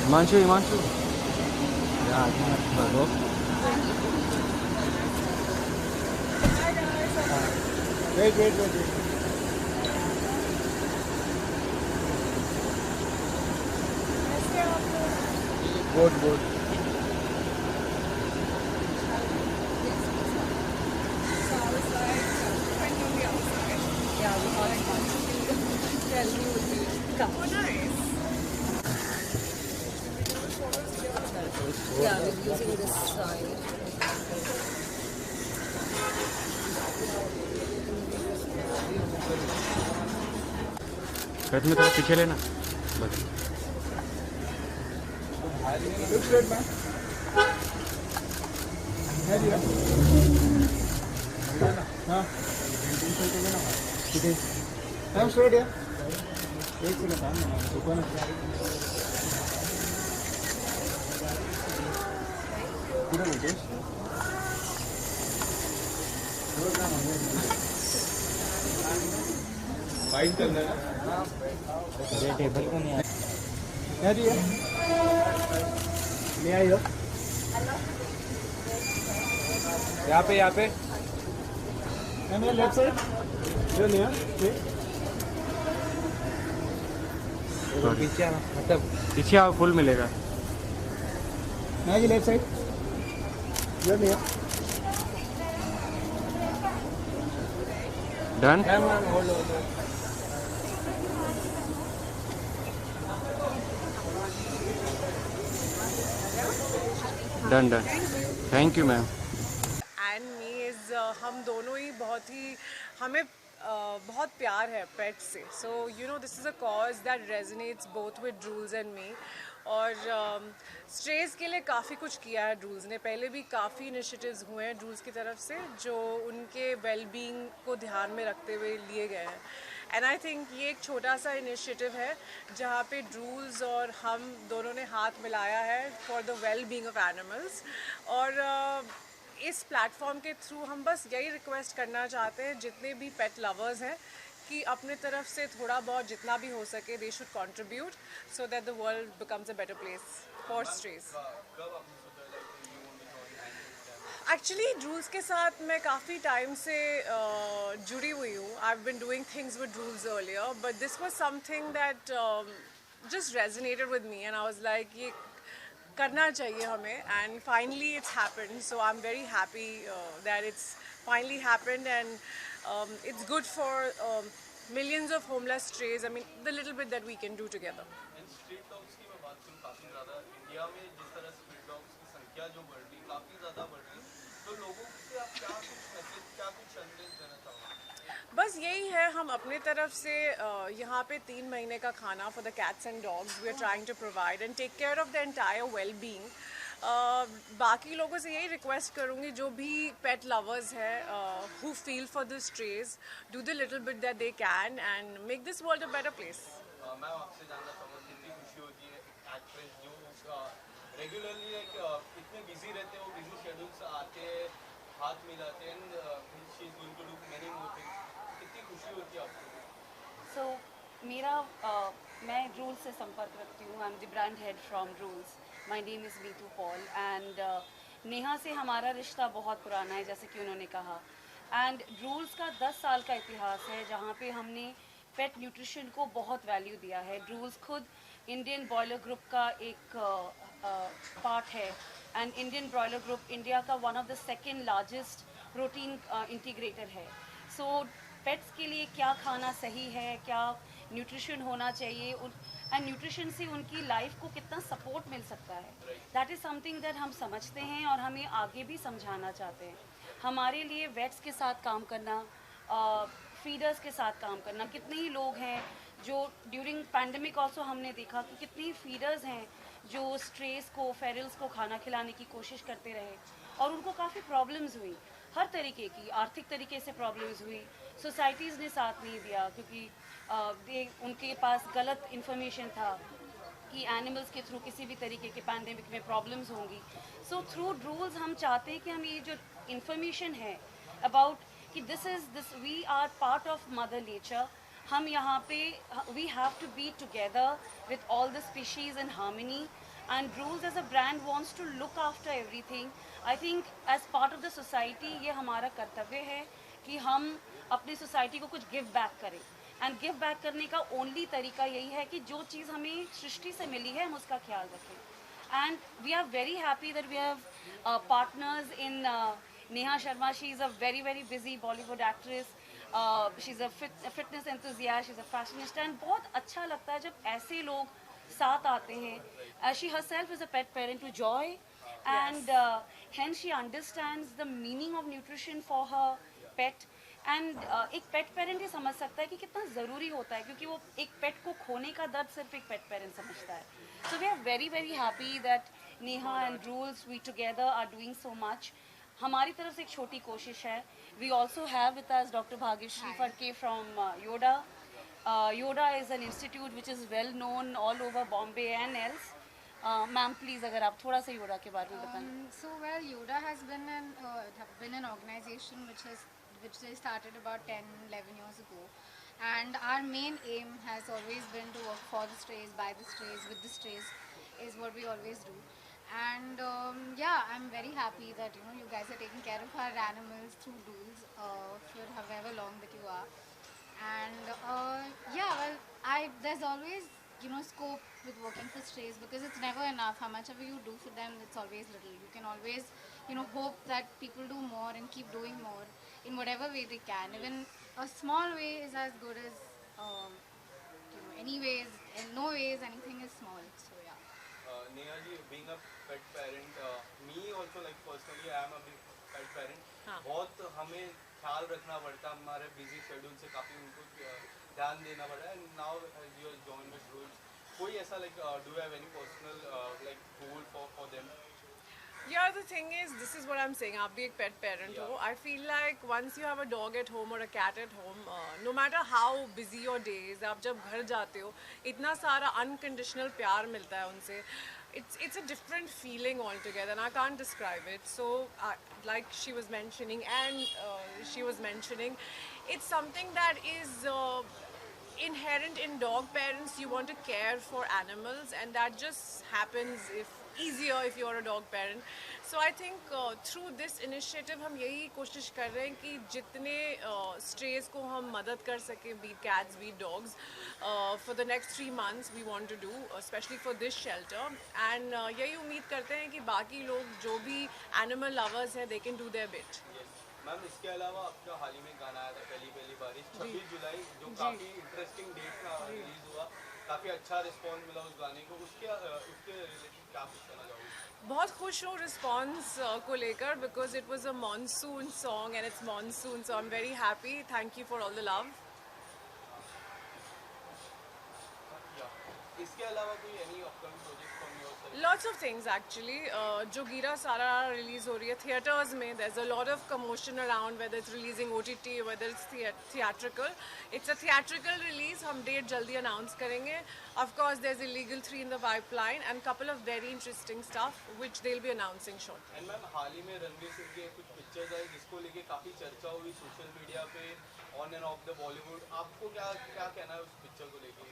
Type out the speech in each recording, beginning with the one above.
Himanshu Himanshu wait wait wait good good Yeah, we're using this side. में थोड़ा पीछे लेना बस। हाँ टाइम स्ट्रेट है एक मिनट दुकान बाइक करना है ये टेबल को नहीं क्या दिया ले आई हो यहाँ पे मेरे लेफ्ट साइड जो नहीं है पीछे आना, मतलब पीछे आओ, फुल मिलेगा। मैं लेफ्ट साइड जो नहीं है done done done thank you ma'am. And me is हम दोनों ही हमें बहुत प्यार है पेट से। So you know this is a cause that resonates both with Drools and me. और स्ट्रेस के लिए काफ़ी कुछ किया है ड्रूल्स ने, पहले भी काफ़ी इनिशिएटिव्स हुए हैं ड्रूल्स की तरफ से जो उनके वेलबींग को ध्यान में रखते हुए लिए गए हैं। एंड आई थिंक ये एक छोटा सा इनिशिएटिव है जहाँ पे ड्रूल्स और हम दोनों ने हाथ मिलाया है for the well being of animals. और इस प्लेटफॉर्म के थ्रू हम बस यही रिक्वेस्ट करना चाहते हैं जितने भी पेट लवर्स हैं कि अपने तरफ से थोड़ा बहुत जितना भी हो सके they should contribute so that the world becomes a better place for strays. Actually Drools के साथ मैं काफ़ी टाइम से जुड़ी हुई हूँ। I have been doing things with Drools earlier but this was something that just resonated with me and I was like ये करना चाहिए हमें। And finally it's happened, so I am very happy that it's finally happened and it's good for millions of homeless strays. I mean, the little bit that we can do together. Street dogs की मैं बात करूँ काफ़ी ज़्यादा India में जिस तरह street dogs की संख्या जो बढ़ रही काफ़ी ज़्यादा बढ़ रही, तो लोगों से आप क्या कुछ मैसेज क्या कुछ संदेश देना चाहोगे? बस यही है, हम अपने तरफ से यहाँ पे 3 महीने का खाना for the cats and dogs we are trying to provide and take care of the entire well being. बाकी लोगों से यही रिक्वेस्ट करूँगी जो भी पेट लवर्स हैं who feel for the strays, do the little bit that they can and make this world a better place. मैं आपसे जानना चाहूँगा कितनी खुशी होती है एक्ट्रेस जो रेगुलरली इतने बिजी रहते हैं, वो बिजी शेड्यूल से आते हैं, हाथ मिलाते हैं, she is going to do many more things, कितनी खुशी होती है आपको? सो मेरा मैं ड्रूल्स से संपर्क रखती हूँ। I am the brand head from Drools. My name is Meetu Paul and Neha से हमारा रिश्ता बहुत पुराना है जैसे कि उन्होंने कहा। एंड ड्रूल्स का 10 साल का इतिहास है जहाँ पे हमने पेट न्यूट्रिशन को बहुत वैल्यू दिया है। ड्रूल्स खुद इंडियन बॉयलर ग्रुप का एक पार्ट है and Indian broiler group India का one of the second largest protein integrator है। सो पेट्स के लिए क्या खाना सही है, क्या न्यूट्रिशन होना चाहिए एंड न्यूट्रिशन से उनकी लाइफ को कितना सपोर्ट मिल सकता है, दैट इज़ समथिंग दैट हम समझते हैं और हमें आगे भी समझाना चाहते हैं। हमारे लिए वेट्स के साथ काम करना, फीडर्स के साथ काम करना, कितने ही लोग हैं जो ड्यूरिंग पैंडमिक ऑल्सो हमने देखा कि कितनी फीडर्स हैं जो स्ट्रेस को, फेरल्स को खाना खिलाने की कोशिश करते रहे और उनको काफ़ी प्रॉब्लम्स हुई, हर तरीके की, आर्थिक तरीके से प्रॉब्लम्स हुई, सोसाइटीज़ ने साथ नहीं दिया क्योंकि उनके पास गलत इन्फॉर्मेशन था कि एनिमल्स के थ्रू किसी भी तरीके के पैंडेमिक में प्रॉब्लम्स होंगी। सो थ्रू ड्रूल्स हम चाहते हैं कि हम ये जो इन्फॉर्मेशन है अबाउट कि this we are part of mother nature, हम यहाँ पे we have to be together with all the species in harmony and Rules as a brand wants to look after everything. I think as part of the society ये हमारा कर्तव्य है कि हम अपनी सोसाइटी को कुछ गिव बैक करें, एंड गिव बैक करने का ओनली तरीका यही है कि जो चीज़ हमें सृष्टि से मिली है हम उसका ख्याल रखें. And we are very happy that we have partners in Neha Sharma. She is a very very busy Bollywood actress. She's a fitness enthusiast. She's a fashionista, and बहुत अच्छा लगता है जब ऐसे लोग साथ आते हैं. She herself is a pet parent to Joy, and hence she understands the meaning of nutrition for her pet. And एक पेट पेरेंट ही समझ सकता है कि कितना ज़रूरी होता है, क्योंकि वो एक पेट को खोने का दर्द सिर्फ एक पेट पेरेंट समझता है. So we are very very happy that Neha and Rules, we together are doing so much. हमारी तरफ से एक छोटी कोशिश है. We also have with us Dr. Bhagyashree Farke from Yoda. Yoda is an institute which is well known all over Bombay and else. Ma'am, please, अगर आप थोड़ा सा Yoda के बारे में बताएं. So well, Yoda has been an organization which they started about 10-11 years ago, and our main aim has always been to work for the strays, by the strays, with the strays, is what we always do. And yeah, I'm very happy that you guys are taking care of our animals through Rules for however long that you are. And yeah, well, there's always scope with working for strays, because it's never enough. How much ever you do for them, it's always little. You can always hope that people do more and keep doing more in whatever way they can. Even a small way is as good as any ways. In no ways anything is small. So yeah. Neha ji, being a pet parent, me also, like personally, I am a big pet parent. बहुत हमें ख्याल रखना पड़ता है, हमारे busy schedule से काफ़ी उनको ध्यान देना पड़ता है. And now as you are joined with Rules, कोई ऐसा like do you have any personal like goal for them? Yeah, the thing is, this is what I'm saying. आप भी एक pet parent हो. I feel like once you have a dog at home or a cat at home, no matter how busy your day is, आप जब घर जाते हो, इतना सारा unconditional प्यार मिलता है उनसे. It's a different feeling altogether, and I can't describe it. So, like she was mentioning, it's something that is inherent in dog parents. You want to care for animals, and that just happens easier if you're a dog parent. So I think through this initiative हम यही कोशिश कर रहे हैं कि जितने strays को हम मदद कर सकें, be it cats, be it dogs, for the next 3 months we want to do, especially for this shelter. And यही उम्मीद करते हैं कि बाकी लोग जो भी animal lovers हैं, they can do their bit. Ma'am, इसके अलावा आपका हाल ही में गाना आया था पहली बारिश 26 जुलाई, जो काफ़ी इंटरेस्टिंग डेट का रिलीज हुआ, काफ़ी अच्छा रिस्पॉन्स मिला उस गाने को. उसके रिलेटेड क्या कुछ कहना चाहोगे? बहुत खुश हूँ रिस्पॉन्स को लेकर, because it was a monsoon song and it's monsoon, so I am very happy. Thank you for all the love. इसके अलावा कोई any upcoming project from your side? Lots of things actually. Jogira Sara release हो रही है theaters में. There's a lot of commotion around whether it's releasing OTT or whether it's theatrical. It's a theatrical release. हम date जल्दी announce करेंगे. Of course, there's Illegal 3 in the pipeline and couple of very interesting stuff which they'll be announcing shortly. And ma'am, हाल ही में रणवीर सिंह के कुछ pictures I जिसको लेके काफ़ी चर्चा हुई सोशल मीडिया पे on end of the Bollywood. आपको क्या कहना है उस पिक्चर को लेके?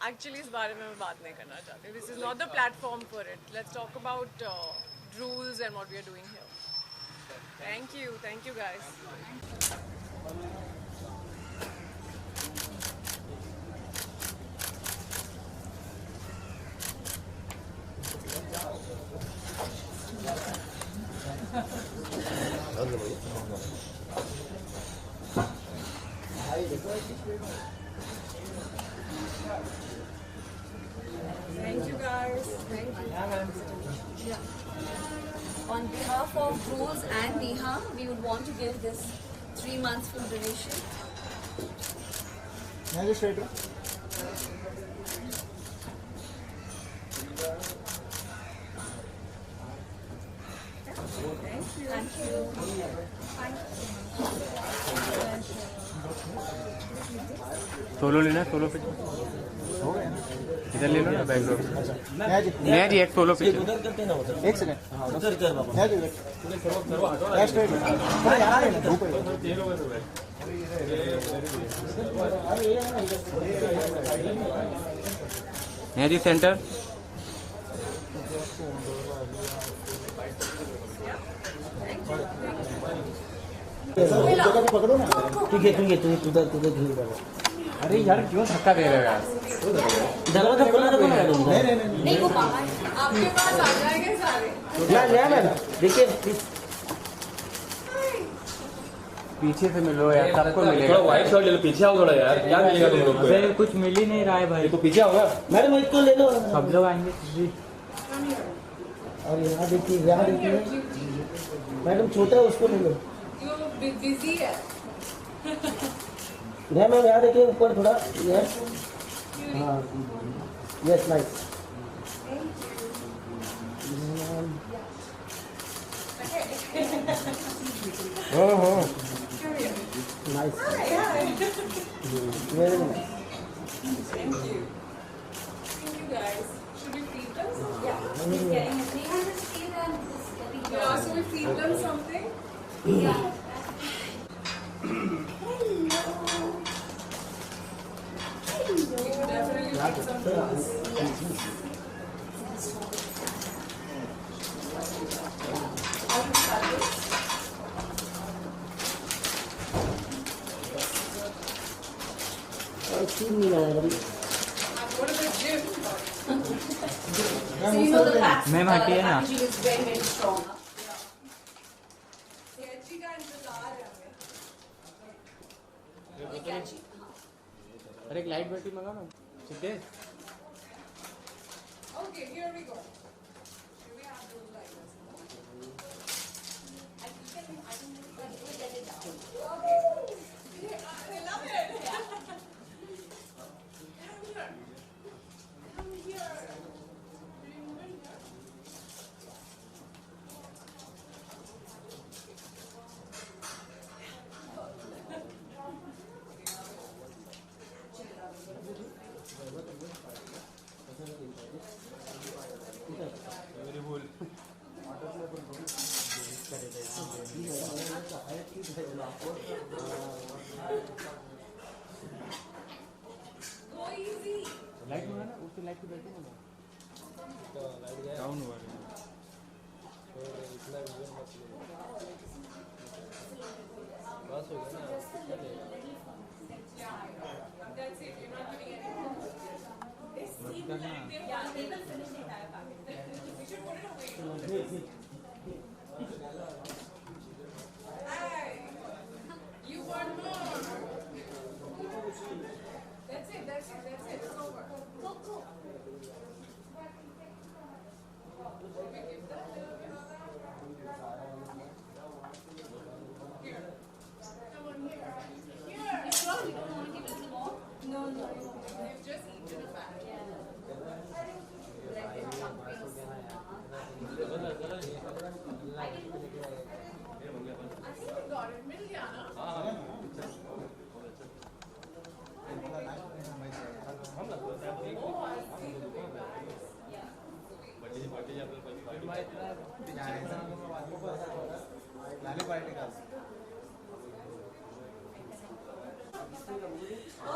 Actually, इस बारे में मैं बात नहीं करना चाहती. This is not the platform for it. Let's talk about Rules and what we are doing here. Thank you guys. Thank you guys. Thank you. Yeah. On behalf of Rules and Neha, we would want to give this 3 months full donation. May I just straight up? Thank you. Solo लेना है, solo picture हो गया ना? इधर ले लो ना background. नया जी एक सोलो पिक्चर. एक सेकंड. नया जी नया स्ट्रेट थोड़ा यहाँ आने धूप है. नया जी सेंटर. जगह पे पकड़ो ना। ठीक है तुझे तुझे धीरे करो। अरे यार क्यों धक्का दे रहे हो यार? दरवाजा खोला रखो ना। नहीं नहीं वो बाहर आपके पास आ जाएंगे सारे। ना मैम देखिए पीछे से मिलो यार, सबको मिलेगा। थोड़ा वाइड शॉट ले लो, पीछे आओ थोड़ा यार, क्या मिलेगा तुम लोग को? अबे कुछ मिल ही नहीं रहा है भाई। तो पीछे आओ ना। मैडम इसको ले लो। सब लोग आएंगे जी। और यहाँ देखिए मैडम छोटा है उसको ले लो। बिजी है। मैम यहाँ देखिए ऊपर थोड़ा। यस हाँ yes nice. Nice very nice. Thank you. Thank you guys. Should we feed them something? Yeah. Yeah, so we feed them something? Yeah. We could definitely feed some girls. How do you start this? नहीं आएगा Go to the gym. Ma'am ऊपर ले। Ma'am हटिए ना। is very, very strong. कैची का इंतजार है हमें। कैची, हाँ। अरे एक लाइट बैटरी मंगा ना। ठीक है। Okay, here we go. Here we have those lighters. I can get it down. Okay. Yeah, I love it. Come here. Go easy. Light मंगा ना, उसकी लाइट की बैटरी मंगा। डाउन हुआ है। That's it. You're not doing anything. Yeah, they will finish the entire packet. We should put it away. Hey, you want more? That's it. It's over. Go. We give that little bit of that. Here. Come on here. Here. You probably don't want to give it to more. No. You've just eaten a bag. I think we got it. मिल गया ना?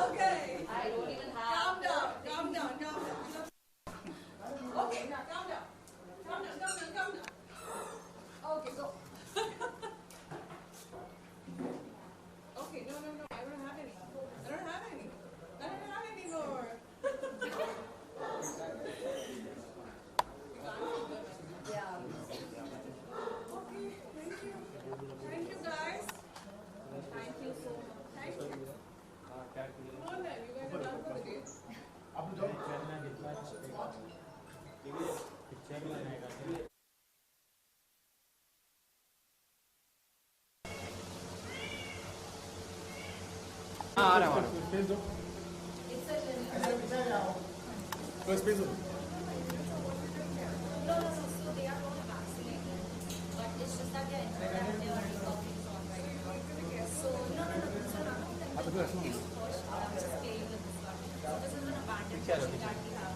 Okay. I don't even have. Calm down. Okay, now calm down. Okay, go. Okay, no. I don't have any. I don't have any more. Yeah. Okay, thank you guys. Thank you so much. Thank you. Come on then, you guys are done for the day. आ रहा हूँ। So they are all vaccinated, but it's just that they're injured and they are recovering from right. So no, so none of them will get pushed. I'm just playing with this one. So this is an abandoned question that we have.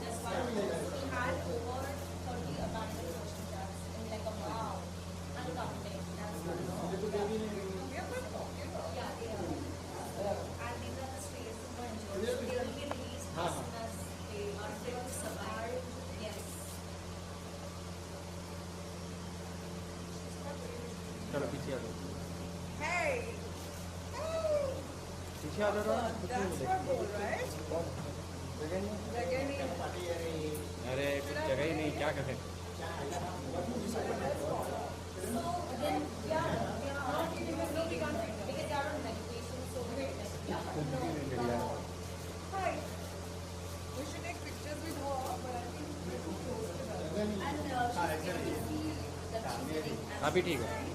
This one, we had over 30 abandoned question jars in like a month. And counting. That's one. Yeah, they are. And these are the strays who are injured. They will be released as soon as they are fit to survive. Yes. पीछे आ जाओ पीछे आ जाओ अरे कुछ जगह ही नहीं क्या करें अभी ठीक है